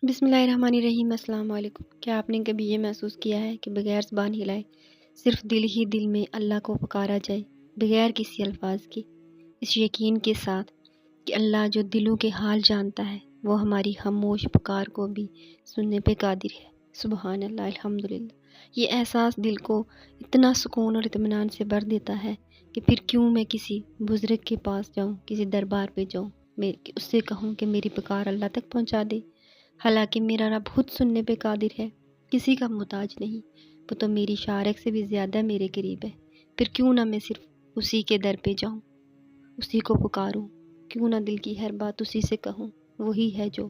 بسم اللہ الرحمن الرحیم۔ السلام علیکم۔ کیا آپ نے کبھی یہ محسوس کیا ہے کہ بغیر زبان ہلائے صرف دل ہی دل میں اللہ کو پکارا جائے، بغیر کسی الفاظ کے، اس یقین کے ساتھ کہ اللہ جو دلوں کے حال جانتا ہے وہ ہماری خاموش پکار کو بھی سننے پہ قادر ہے؟ سبحان اللہ، الحمدللہ۔ یہ احساس دل کو اتنا سکون اور اطمینان سے بھر دیتا ہے کہ پھر کیوں میں کسی بزرگ کے پاس جاؤں، کسی دربار پہ جاؤں، میں اس سے کہوں کہ میری پکار اللہ تک پہنچا دے، حالانکہ میرا رب خود سننے پہ قادر ہے، کسی کا محتاج نہیں۔ وہ تو میری شارک سے بھی زیادہ میرے قریب ہے۔ پھر کیوں نہ میں صرف اسی کے در پہ جاؤں، اسی کو پکاروں، کیوں نہ دل کی ہر بات اسی سے کہوں۔ وہی ہے جو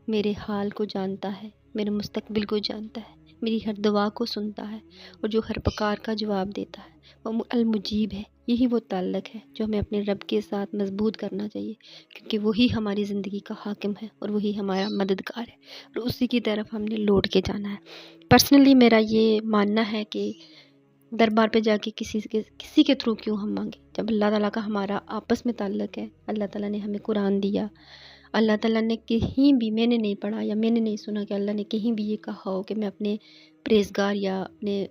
میرے حال کو جانتا ہے، میرے مستقبل کو جانتا ہے، میری ہر دعا کو سنتا ہے اور جو ہر پکار کا جواب دیتا ہے۔ وہ المجیب ہے۔ یہی وہ تعلق ہے جو ہمیں اپنے رب کے ساتھ مضبوط کرنا چاہیے، کیونکہ وہی ہماری زندگی کا حاکم ہے اور وہی ہمارا مددگار ہے اور اسی کی طرف ہم نے لوٹ کے جانا ہے۔ پرسنلی میرا یہ ماننا ہے کہ دربار پہ جا کے کسی کے تھرو کیوں ہم مانگیں، جب اللہ تعالیٰ کا ہمارا آپس میں تعلق ہے۔ اللہ تعالیٰ نے ہمیں قرآن دیا، اللہ تعالیٰ نے کہیں بھی، میں نے نہیں پڑھا یا میں نے نہیں سنا کہ اللہ نے کہیں بھی یہ کہا ہو کہ میں اپنے پرہیزگار یا اپنے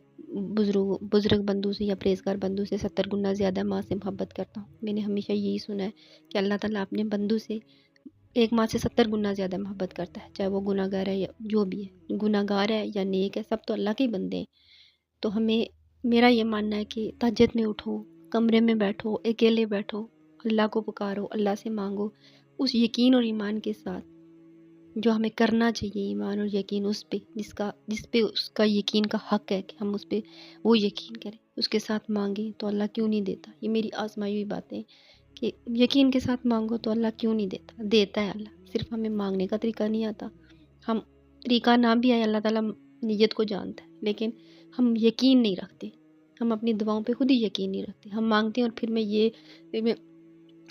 بزرگ بندو سے یا پرہیزگار بندو سے 70 گنا زیادہ ماں سے محبت کرتا ہوں۔ میں نے ہمیشہ یہی سنا ہے کہ اللہ تعالیٰ اپنے بندو سے ایک ماں سے 70 گنا زیادہ محبت کرتا ہے، چاہے وہ گناہ گار ہے یا جو بھی ہے، گناہ گار ہے یا نیک ہے، سب تو اللہ کے ہی بندے ہیں۔ تو میرا یہ ماننا ہے کہ تہجد میں اٹھو، کمرے میں بیٹھو، اکیلے بیٹھو، اللہ کو پکارو، اللہ سے مانگو، اس یقین اور ایمان کے ساتھ جو ہمیں کرنا چاہیے، ایمان اور یقین اس پہ جس پہ اس کا یقین کا حق ہے کہ ہم اس پہ وہ یقین کریں، اس کے ساتھ مانگیں تو اللہ کیوں نہیں دیتا۔ یہ میری آزمائی ہوئی باتیں کہ یقین کے ساتھ مانگو تو اللہ کیوں نہیں دیتا ہے اللہ، صرف ہمیں مانگنے کا طریقہ نہیں آتا۔ ہم طریقہ نہ بھی آئے، اللہ تعالیٰ نیت کو جانتا ہے، لیکن ہم یقین نہیں رکھتے، ہم اپنی دعاؤں پہ خود ہی یقین نہیں رکھتے۔ ہم مانگتے ہیں اور پھر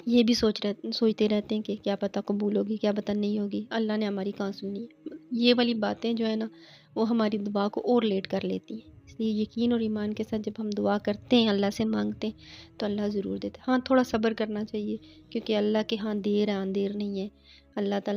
یہ بھی سوچتے رہتے ہیں کہ کیا پتہ قبول ہوگی، کیا پتہ نہیں ہوگی، اللہ نے ہماری کہاں سننی ہے۔ یہ والی باتیں جو ہے نا، وہ ہماری دعا کو اور لیٹ کر لیتی ہیں۔ اس لیے یقین اور ایمان کے ساتھ جب ہم دعا کرتے ہیں، اللہ سے مانگتے ہیں، تو اللہ ضرور دیتا ہے۔ ہاں، تھوڑا صبر کرنا چاہیے، کیونکہ اللہ کے ہاں دیر ہے، اندیر نہیں ہے۔ اللہ تعالیٰ